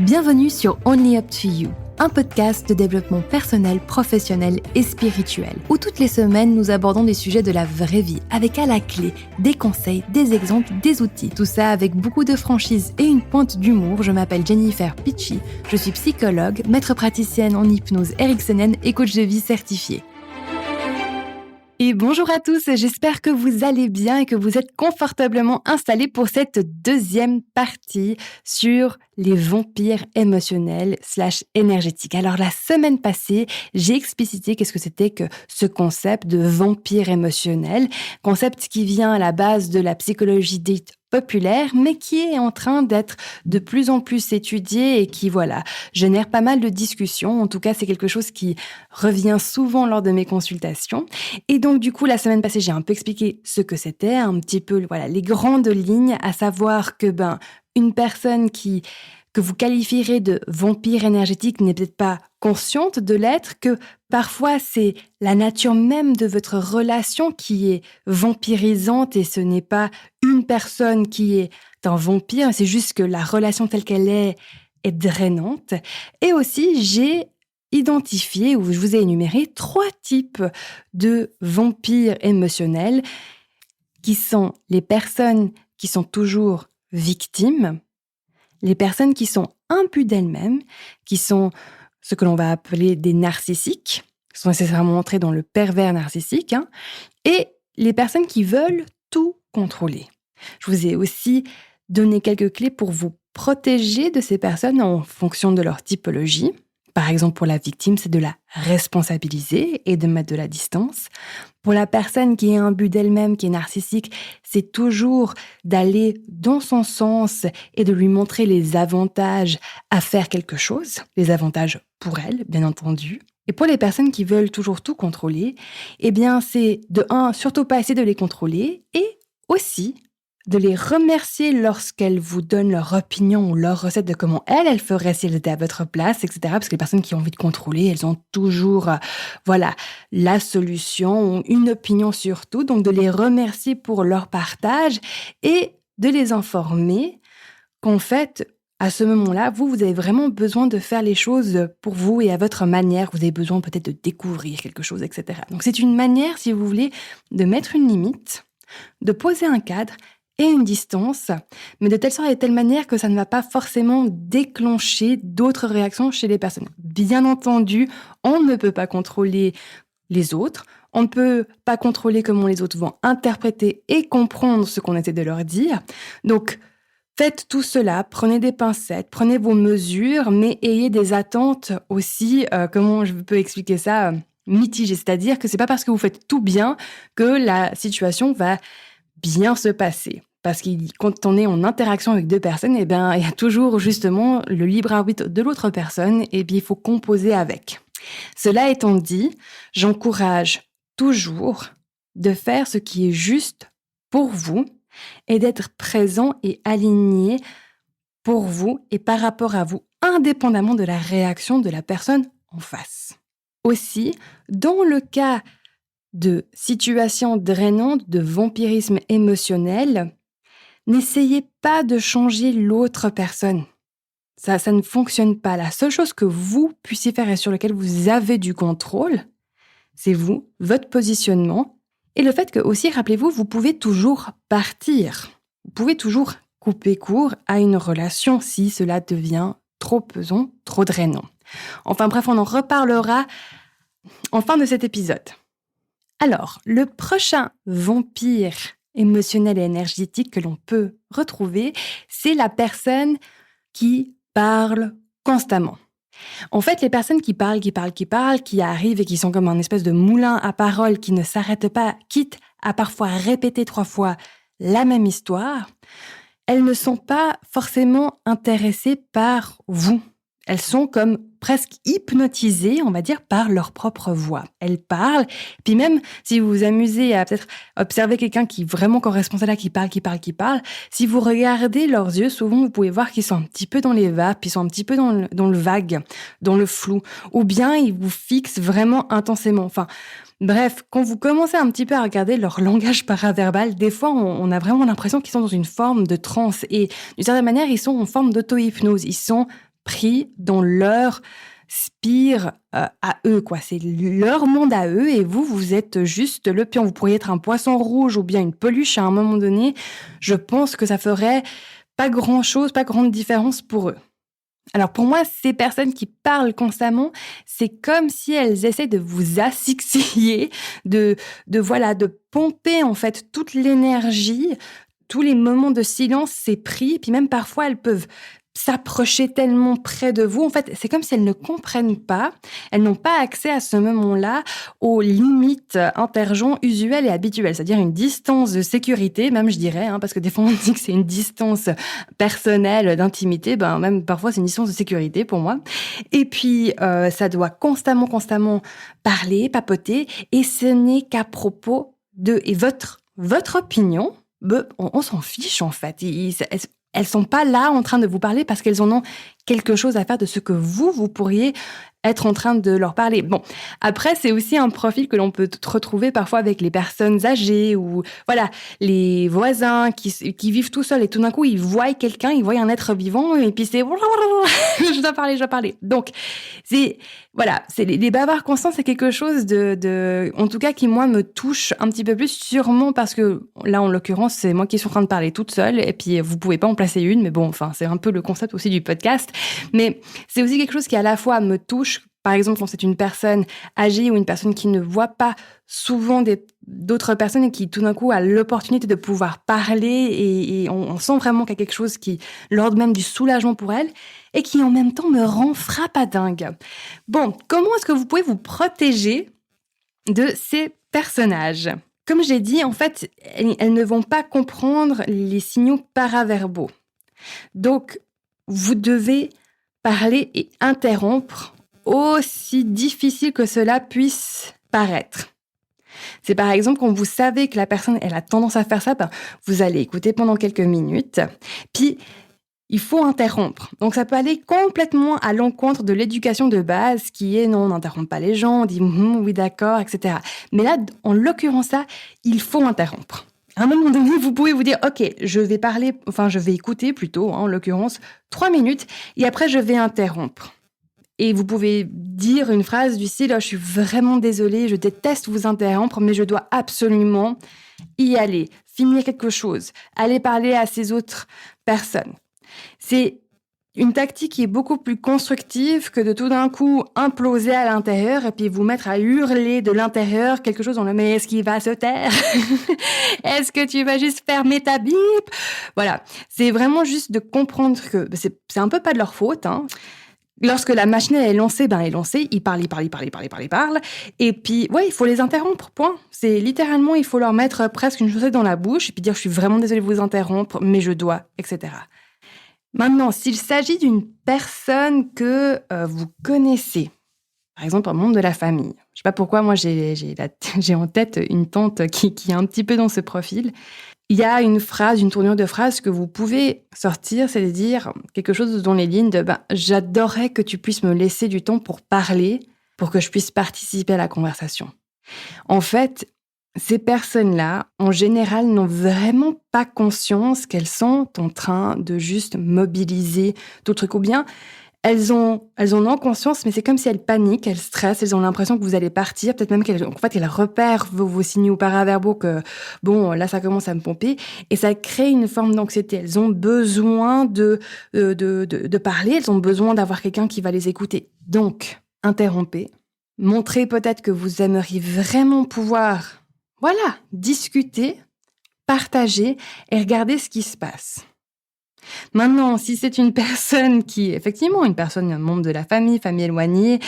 Bienvenue sur Only Up to You, un podcast de développement personnel, professionnel et spirituel, où toutes les semaines nous abordons des sujets de la vraie vie, avec à la clé des conseils, des exemples, des outils. Tout ça avec beaucoup de franchise et une pointe d'humour. Je m'appelle Jennifer Pitchy, je suis psychologue, maître praticienne en hypnose ericksonienne et coach de vie certifié. Et bonjour à tous, j'espère que vous allez bien et que vous êtes confortablement installés pour cette deuxième partie sur les vampires émotionnels / énergétiques. Alors la semaine passée, j'ai explicité qu'est-ce que c'était que ce concept de vampire émotionnel, concept qui vient à la base de la psychologie dite populaire, mais qui est en train d'être de plus en plus étudié et qui, génère pas mal de discussions. En tout cas, c'est quelque chose qui revient souvent lors de mes consultations. Et donc, du coup, la semaine passée, j'ai un peu expliqué ce que c'était, un petit peu, les grandes lignes, à savoir que, une personne que vous qualifierez de vampire énergétique n'est peut-être pas consciente de l'être, que parfois c'est la nature même de votre relation qui est vampirisante et ce n'est pas une personne qui est un vampire, c'est juste que la relation telle qu'elle est drainante. Et aussi, j'ai identifié, ou je vous ai énuméré, 3 types de vampires émotionnels qui sont les personnes qui sont toujours victimes, les personnes qui sont imbues d'elles-mêmes, qui sont ce que l'on va appeler des narcissiques, qui sont nécessairement entrés dans le pervers narcissique, et les personnes qui veulent tout contrôler. Je vous ai aussi donné quelques clés pour vous protéger de ces personnes en fonction de leur typologie. Par exemple, pour la victime, c'est de la responsabiliser et de mettre de la distance. Pour la personne qui est imbue d'elle-même, qui est narcissique, c'est toujours d'aller dans son sens et de lui montrer les avantages à faire quelque chose, les avantages pour elle, bien entendu. Et pour les personnes qui veulent toujours tout contrôler, c'est de 1, surtout pas essayer de les contrôler et aussi de les remercier lorsqu'elles vous donnent leur opinion ou leur recette de comment elles feraient si elles étaient à votre place, etc. Parce que les personnes qui ont envie de contrôler, elles ont toujours, la solution ou une opinion sur tout. Donc, de les remercier pour leur partage et de les informer qu'en fait, à ce moment-là, vous avez vraiment besoin de faire les choses pour vous et à votre manière. Vous avez besoin peut-être de découvrir quelque chose, etc. Donc, c'est une manière, si vous voulez, de mettre une limite, de poser un cadre et une distance, mais de telle sorte et de telle manière que ça ne va pas forcément déclencher d'autres réactions chez les personnes. Bien entendu, on ne peut pas contrôler les autres, on ne peut pas contrôler comment les autres vont interpréter et comprendre ce qu'on essaie de leur dire. Donc, faites tout cela, prenez des pincettes, prenez vos mesures, mais ayez des attentes aussi, comment je peux expliquer ça, mitigées. C'est-à-dire que c'est pas parce que vous faites tout bien que la situation va bien se passer. Parce que quand on est en interaction avec 2 personnes, il y a toujours justement le libre arbitre de l'autre personne et puis il faut composer avec. Cela étant dit, j'encourage toujours de faire ce qui est juste pour vous et d'être présent et aligné pour vous et par rapport à vous, indépendamment de la réaction de la personne en face. Aussi, dans le cas de situations drainantes, de vampirisme émotionnel, n'essayez pas de changer l'autre personne. Ça ne fonctionne pas. La seule chose que vous puissiez faire et sur laquelle vous avez du contrôle, c'est vous, votre positionnement, et le fait que aussi, rappelez-vous, vous pouvez toujours partir. Vous pouvez toujours couper court à une relation si cela devient trop pesant, trop drainant. Enfin bref, on en reparlera en fin de cet épisode. Alors, le prochain vampire émotionnel et énergétique que l'on peut retrouver, c'est la personne qui parle constamment. En fait, les personnes qui parlent, qui arrivent et qui sont comme un espèce de moulin à paroles qui ne s'arrêtent pas, quitte à parfois répéter 3 fois la même histoire, elles ne sont pas forcément intéressées par vous. Elles sont comme presque hypnotisées, on va dire, par leur propre voix. Elles parlent, puis même si vous vous amusez à peut-être observer quelqu'un qui vraiment correspond à là, qui parle, si vous regardez leurs yeux, souvent vous pouvez voir qu'ils sont un petit peu dans les vapes, ils sont un petit peu dans le vague, dans le flou, ou bien ils vous fixent vraiment intensément. Enfin, bref, quand vous commencez un petit peu à regarder leur langage paraverbal, des fois on a vraiment l'impression qu'ils sont dans une forme de transe et d'une certaine manière, ils sont en forme d'auto-hypnose. Ils sont pris dans leur spire à eux, quoi. C'est leur monde à eux et vous êtes juste le pion. Vous pourriez être un poisson rouge ou bien une peluche à un moment donné. Je pense que ça ferait pas grand-chose, pas grande différence pour eux. Alors pour moi, ces personnes qui parlent constamment, c'est comme si elles essaient de vous asphyxier, de pomper en fait toute l'énergie, tous les moments de silence, c'est pris, puis même parfois elles peuvent s'approcher tellement près de vous. En fait, c'est comme si elles ne comprennent pas, elles n'ont pas accès à ce moment-là aux limites intergenres usuelles et habituelles, c'est-à-dire une distance de sécurité, même je dirais, parce que des fois on dit que c'est une distance personnelle, d'intimité, même parfois c'est une distance de sécurité pour moi. Et puis, ça doit constamment parler, papoter, et ce n'est qu'à propos de... Et votre opinion, on s'en fiche en fait. Elles sont pas là en train de vous parler parce qu'elles en ont quelque chose à faire de ce que vous pourriez être en train de leur parler. Bon, après, c'est aussi un profil que l'on peut retrouver parfois avec les personnes âgées ou, les voisins qui vivent tout seuls et tout d'un coup, ils voient quelqu'un, ils voient un être vivant et puis c'est je dois parler. Donc, c'est les bavards constants, c'est quelque chose en tout cas, qui, moi, me touche un petit peu plus, sûrement parce que, là, en l'occurrence, c'est moi qui suis en train de parler toute seule et puis vous pouvez pas en placer une, mais bon, c'est un peu le concept aussi du podcast. Mais c'est aussi quelque chose qui, à la fois, me touche. Par exemple, quand c'est une personne âgée ou une personne qui ne voit pas souvent d'autres personnes et qui, tout d'un coup, a l'opportunité de pouvoir parler et on sent vraiment qu'il y a quelque chose qui, l'ordre même du soulagement pour elle et qui, en même temps, me rend frappadingue. Bon, comment est-ce que vous pouvez vous protéger de ces personnages ? Comme j'ai dit, en fait, elles ne vont pas comprendre les signaux paraverbaux. Donc, vous devez parler et interrompre, aussi difficile que cela puisse paraître. C'est par exemple quand vous savez que la personne elle a tendance à faire ça, vous allez écouter pendant quelques minutes, puis il faut interrompre. Donc ça peut aller complètement à l'encontre de l'éducation de base qui est non, on n'interrompt pas les gens, on dit oui d'accord, etc. Mais là, en l'occurrence ça, il faut interrompre. À un moment donné, vous pouvez vous dire, ok, je vais écouter plutôt, en l'occurrence, 3 minutes, et après je vais interrompre. Et vous pouvez dire une phrase du style « Je suis vraiment désolée, je déteste vous interrompre, mais je dois absolument y aller, finir quelque chose, aller parler à ces autres personnes. » C'est une tactique qui est beaucoup plus constructive que de tout d'un coup imploser à l'intérieur et puis vous mettre à hurler de l'intérieur quelque chose dans le « Mais est-ce qu'il va se taire ? Est-ce que tu vas juste fermer ta bip ?» Voilà, c'est vraiment juste de comprendre que c'est un peu pas de leur faute, Lorsque la machine est lancée, ils parlent. Et puis, il faut les interrompre, point. C'est littéralement, il faut leur mettre presque une chaussette dans la bouche et puis dire « Je suis vraiment désolée de vous interrompre, mais je dois, etc. » Maintenant, s'il s'agit d'une personne que vous connaissez, par exemple un membre de la famille, je sais pas pourquoi, moi j'ai en tête une tante qui est un petit peu dans ce profil. Il y a une tournure de phrase que vous pouvez sortir, c'est de dire quelque chose dans les lignes de « J'adorerais que tu puisses me laisser du temps pour parler, pour que je puisse participer à la conversation. » En fait, ces personnes-là, en général, n'ont vraiment pas conscience qu'elles sont en train de juste mobiliser tout le truc. Ou bien, elles en ont conscience, mais c'est comme si elles paniquent, elles stressent, elles ont l'impression que vous allez partir. Peut-être même qu'elles repèrent vos signaux paraverbaux que, là, ça commence à me pomper. Et ça crée une forme d'anxiété. Elles ont besoin de parler, elles ont besoin d'avoir quelqu'un qui va les écouter. Donc, interrompez. Montrez peut-être que vous aimeriez vraiment pouvoir, discuter, partager et regarder ce qui se passe. Maintenant, si c'est une personne qui, effectivement, un membre de la famille éloignée,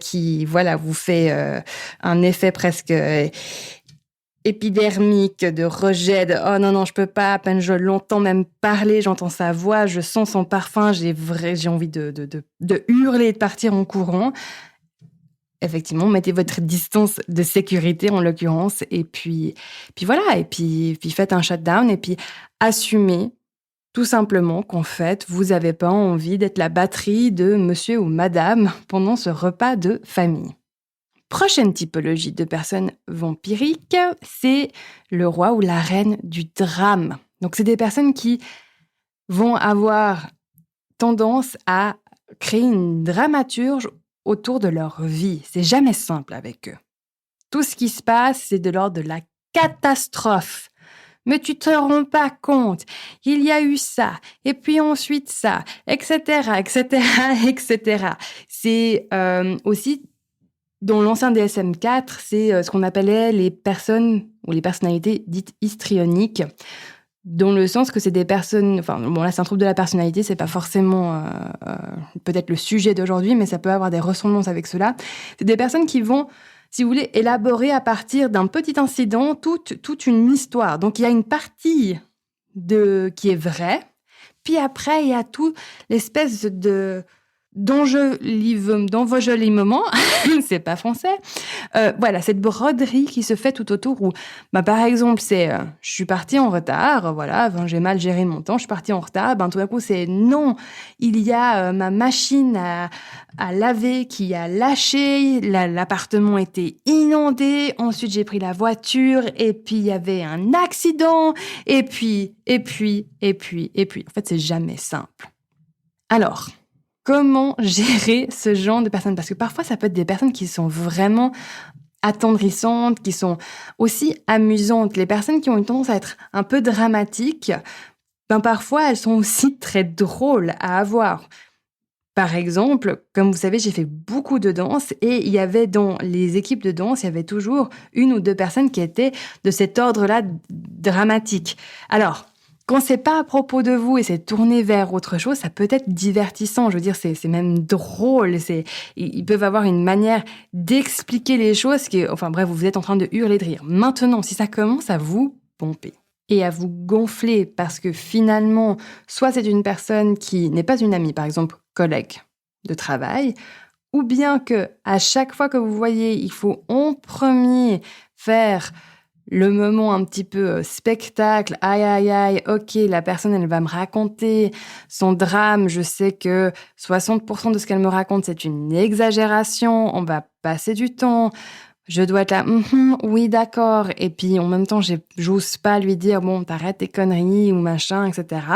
qui, vous fait un effet presque épidermique de rejet, de « Oh non, je peux pas, à peine je l'entends même parler, j'entends sa voix, je sens son parfum, j'ai envie de hurler et de partir en courant », effectivement, mettez votre distance de sécurité en l'occurrence, et puis faites un shutdown, et puis assumez tout simplement qu'en fait, vous n'avez pas envie d'être la batterie de monsieur ou madame pendant ce repas de famille. Prochaine typologie de personnes vampiriques, c'est le roi ou la reine du drame. Donc, c'est des personnes qui vont avoir tendance à créer une dramaturge autour de leur vie. C'est jamais simple avec eux. Tout ce qui se passe, c'est de l'ordre de la catastrophe. Mais tu te rends pas compte, il y a eu ça, et puis ensuite ça, etc., etc., etc. C'est aussi, dans l'ancien DSM-4, c'est ce qu'on appelait les personnes ou les personnalités dites histrioniques, dans le sens que c'est des personnes... Enfin, bon, là, c'est un trouble de la personnalité, c'est pas forcément peut-être le sujet d'aujourd'hui, mais ça peut avoir des ressemblances avec cela. C'est des personnes qui vont, si vous voulez, élaborer à partir d'un petit incident toute une histoire. Donc, il y a une partie qui est vraie, puis après, il y a tout l'espèce d'enjolivement, c'est pas français. Voilà, cette broderie qui se fait tout autour où, par exemple, c'est je suis partie en retard, voilà, j'ai mal géré mon temps, je suis partie en retard, tout d'un coup, c'est non, il y a ma machine à laver qui a lâché, l'appartement était inondé, ensuite j'ai pris la voiture, et puis il y avait un accident, et puis. En fait, c'est jamais simple. Alors, comment gérer ce genre de personnes? Parce que parfois, ça peut être des personnes qui sont vraiment attendrissantes, qui sont aussi amusantes. Les personnes qui ont une tendance à être un peu dramatiques, parfois, elles sont aussi très drôles à avoir. Par exemple, comme vous savez, j'ai fait beaucoup de danse et il y avait dans les équipes de danse, il y avait toujours une ou deux personnes qui étaient de cet ordre-là dramatique. Alors, quand c'est pas à propos de vous et c'est tourné vers autre chose, ça peut être divertissant. Je veux dire, c'est même drôle. Ils peuvent avoir une manière d'expliquer les choses qui, enfin bref, vous êtes en train de hurler de rire. Maintenant, si ça commence à vous pomper et à vous gonfler parce que finalement, soit c'est une personne qui n'est pas une amie, par exemple, collègue de travail, ou bien que à chaque fois que vous voyez, il faut en premier faire le moment un petit peu spectacle, aïe, aïe, aïe, ok, la personne, elle va me raconter son drame, je sais que 60% de ce qu'elle me raconte, c'est une exagération, on va passer du temps, je dois être là, oui, d'accord, et puis en même temps, j'ose pas lui dire, bon, t'arrêtes tes conneries ou machin, etc.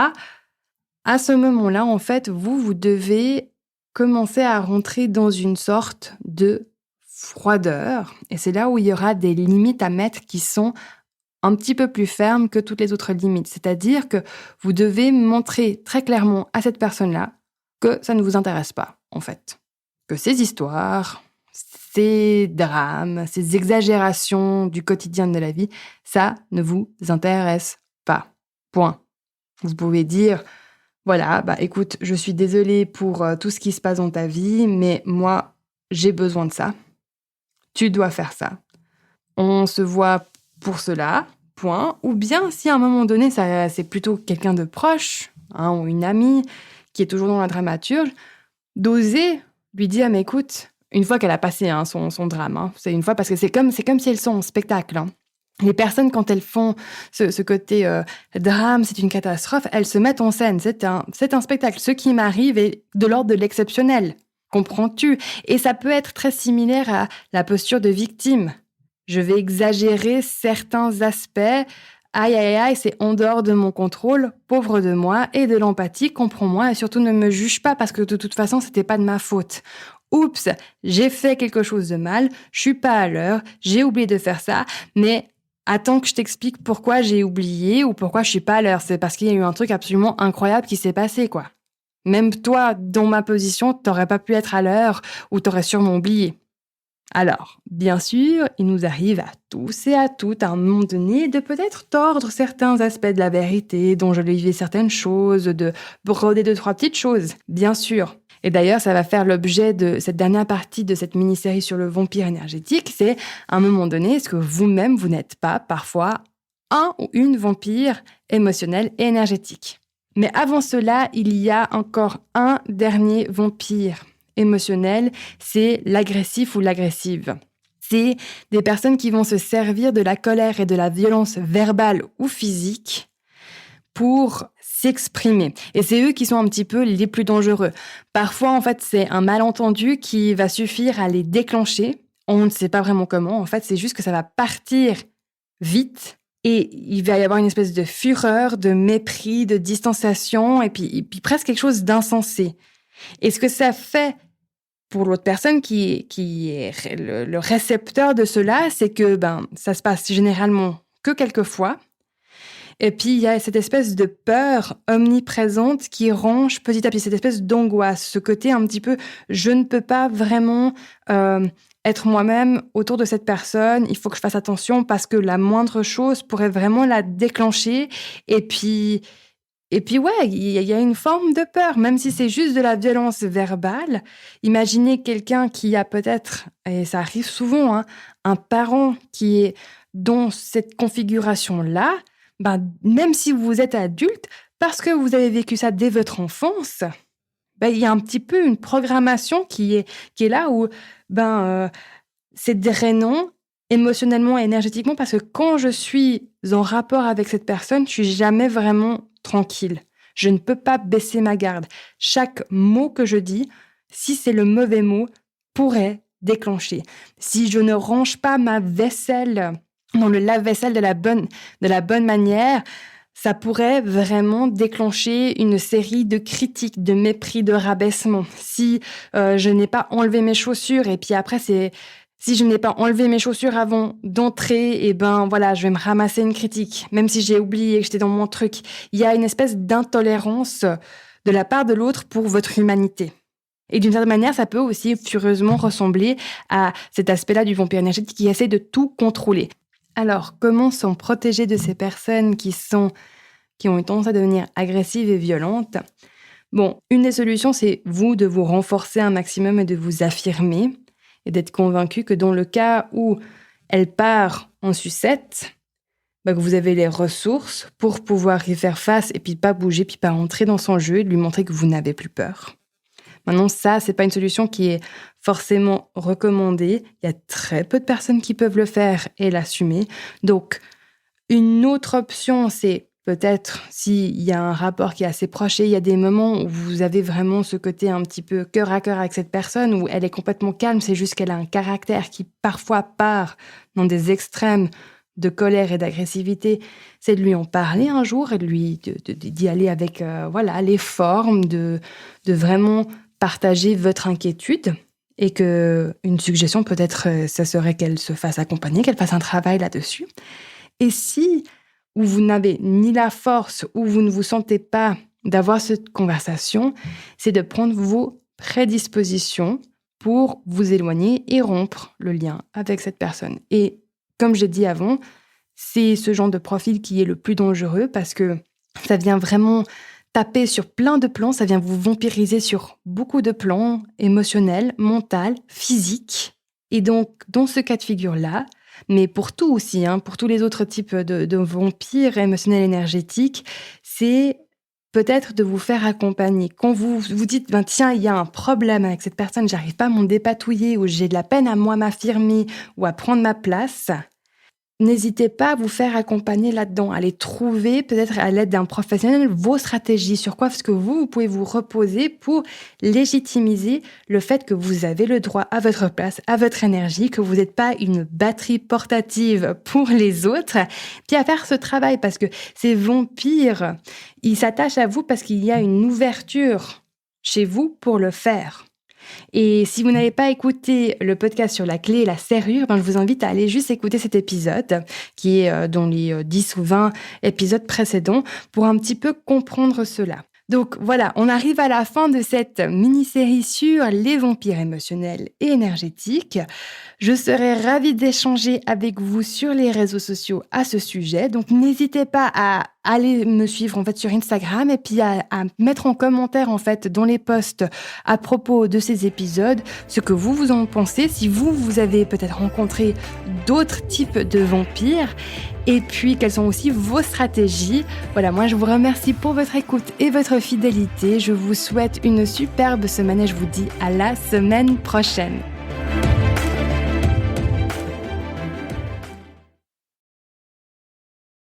À ce moment-là, en fait, vous devez commencer à rentrer dans une sorte de froideur. Et c'est là où il y aura des limites à mettre qui sont un petit peu plus fermes que toutes les autres limites. C'est-à-dire que vous devez montrer très clairement à cette personne-là que ça ne vous intéresse pas, en fait. Que ces histoires, ces drames, ces exagérations du quotidien de la vie, ça ne vous intéresse pas. Point. Vous pouvez dire... Voilà, écoute, je suis désolée pour tout ce qui se passe dans ta vie, mais moi, j'ai besoin de ça. Tu dois faire ça. On se voit pour cela, point. Ou bien, si à un moment donné, c'est plutôt quelqu'un de proche, ou une amie qui est toujours dans la dramaturge, d'oser lui dire, mais écoute, une fois qu'elle a passé son drame, c'est une fois, parce que c'est comme si elles sont en spectacle, Les personnes, quand elles font ce côté drame, c'est une catastrophe, elles se mettent en scène. C'est un spectacle. Ce qui m'arrive est de l'ordre de l'exceptionnel. Comprends-tu? Et ça peut être très similaire à la posture de victime. Je vais exagérer certains aspects. Aïe, aïe, aïe, c'est en dehors de mon contrôle. Pauvre de moi et de l'empathie. Comprends-moi et surtout ne me juge pas parce que de toute façon, c'était pas de ma faute. Oups, j'ai fait quelque chose de mal. Je suis pas à l'heure. J'ai oublié de faire ça. Mais attends que je t'explique pourquoi j'ai oublié ou pourquoi je suis pas à l'heure. C'est parce qu'il y a eu un truc absolument incroyable qui s'est passé, quoi. Même toi, dans ma position, t'aurais pas pu être à l'heure ou t'aurais sûrement oublié. Alors, bien sûr, il nous arrive à tous et à toutes, à un moment donné, de peut-être tordre certains aspects de la vérité, dont je vivais certaines choses, de broder 2-3 petites choses, bien sûr. Et d'ailleurs, ça va faire l'objet de cette dernière partie de cette mini-série sur le vampire énergétique, c'est, à un moment donné, est-ce que vous-même, vous n'êtes pas, parfois, un ou une vampire émotionnelle et énergétique? Mais avant cela, il y a encore un dernier vampire émotionnel, c'est l'agressif ou l'agressive. C'est des personnes qui vont se servir de la colère et de la violence verbale ou physique pour s'exprimer. Et c'est eux qui sont un petit peu les plus dangereux. Parfois, en fait, c'est un malentendu qui va suffire à les déclencher. On ne sait pas vraiment comment. En fait, c'est juste que ça va partir vite. Et il va y avoir une espèce de fureur, de mépris, de distanciation, et puis presque quelque chose d'insensé. Et ce que ça fait pour l'autre personne qui est le récepteur de cela, c'est que ça se passe généralement que quelques fois. Et puis, il y a cette espèce de peur omniprésente qui ronge petit à petit, cette espèce d'angoisse, ce côté un petit peu « je ne peux pas vraiment être moi-même autour de cette personne, il faut que je fasse attention parce que la moindre chose pourrait vraiment la déclencher. » Et puis ouais, il y a une forme de peur, même si c'est juste de la violence verbale. Imaginez quelqu'un qui a peut-être, et ça arrive souvent, un parent qui est dans cette configuration-là, même si vous êtes adulte, parce que vous avez vécu ça dès votre enfance, il y a un petit peu une programmation qui est là où c'est drainant émotionnellement et énergétiquement, parce que quand je suis en rapport avec cette personne, je suis jamais vraiment tranquille. Je ne peux pas baisser ma garde. Chaque mot que je dis, si c'est le mauvais mot, pourrait déclencher. Si je ne range pas ma vaisselle dans le lave-vaisselle de la bonne manière, ça pourrait vraiment déclencher une série de critiques, de mépris, de rabaissement. Si je n'ai pas enlevé mes chaussures, et puis après, si je n'ai pas enlevé mes chaussures avant d'entrer, je vais me ramasser une critique. Même si j'ai oublié que j'étais dans mon truc. Il y a une espèce d'intolérance de la part de l'autre pour votre humanité. Et d'une certaine manière, ça peut aussi furieusement ressembler à cet aspect-là du vampire énergétique qui essaie de tout contrôler. Alors, comment s'en protéger de ces personnes qui ont une tendance à devenir agressives et violentes ? Une des solutions, c'est de vous renforcer un maximum et de vous affirmer et d'être convaincu que dans le cas où elle part en sucette, que vous avez les ressources pour pouvoir y faire face et puis pas bouger, puis pas entrer dans son jeu et lui montrer que vous n'avez plus peur. Maintenant, ça, c'est pas une solution qui est forcément recommandée. Il y a très peu de personnes qui peuvent le faire et l'assumer. Donc, une autre option, c'est peut-être s'il y a un rapport qui est assez proche et il y a des moments où vous avez vraiment ce côté un petit peu cœur à cœur avec cette personne, où elle est complètement calme, c'est juste qu'elle a un caractère qui parfois part dans des extrêmes de colère et d'agressivité, c'est de lui en parler un jour et d'y aller avec les formes, de vraiment partager votre inquiétude, et qu'une suggestion peut-être, ça serait qu'elle se fasse accompagner, qu'elle fasse un travail là-dessus. Et si vous n'avez ni la force ou vous ne vous sentez pas d'avoir cette conversation, c'est de prendre vos prédispositions pour vous éloigner et rompre le lien avec cette personne. Et comme j'ai dit avant, c'est ce genre de profil qui est le plus dangereux parce que ça vient vraiment taper sur plein de plans, ça vient vous vampiriser sur beaucoup de plans émotionnels, mentaux, physiques. Et donc, dans ce cas de figure-là, mais pour tout aussi, pour tous les autres types de vampires émotionnels énergétiques, c'est peut-être de vous faire accompagner. Quand vous vous dites, tiens, il y a un problème avec cette personne, j'arrive pas à m'en dépatouiller, ou j'ai de la peine à moi m'affirmer, ou à prendre ma place, n'hésitez pas à vous faire accompagner là-dedans, à aller trouver, peut-être à l'aide d'un professionnel, vos stratégies, sur quoi est-ce que vous pouvez vous reposer pour légitimiser le fait que vous avez le droit à votre place, à votre énergie, que vous n'êtes pas une batterie portative pour les autres, puis à faire ce travail, parce que ces vampires, ils s'attachent à vous parce qu'il y a une ouverture chez vous pour le faire. Et si vous n'avez pas écouté le podcast sur la clé et la serrure, je vous invite à aller juste écouter cet épisode qui est dans les 10 ou 20 épisodes précédents pour un petit peu comprendre cela. Donc voilà, on arrive à la fin de cette mini-série sur les vampires émotionnels et énergétiques. Je serais ravie d'échanger avec vous sur les réseaux sociaux à ce sujet. Donc n'hésitez pas à aller me suivre sur Instagram et puis à mettre en commentaire dans les posts à propos de ces épisodes ce que vous en pensez, si vous avez peut-être rencontré d'autres types de vampires et puis quelles sont aussi vos stratégies. Voilà, moi je vous remercie pour votre écoute et votre fidélité. Je vous souhaite une superbe semaine et je vous dis à la semaine prochaine.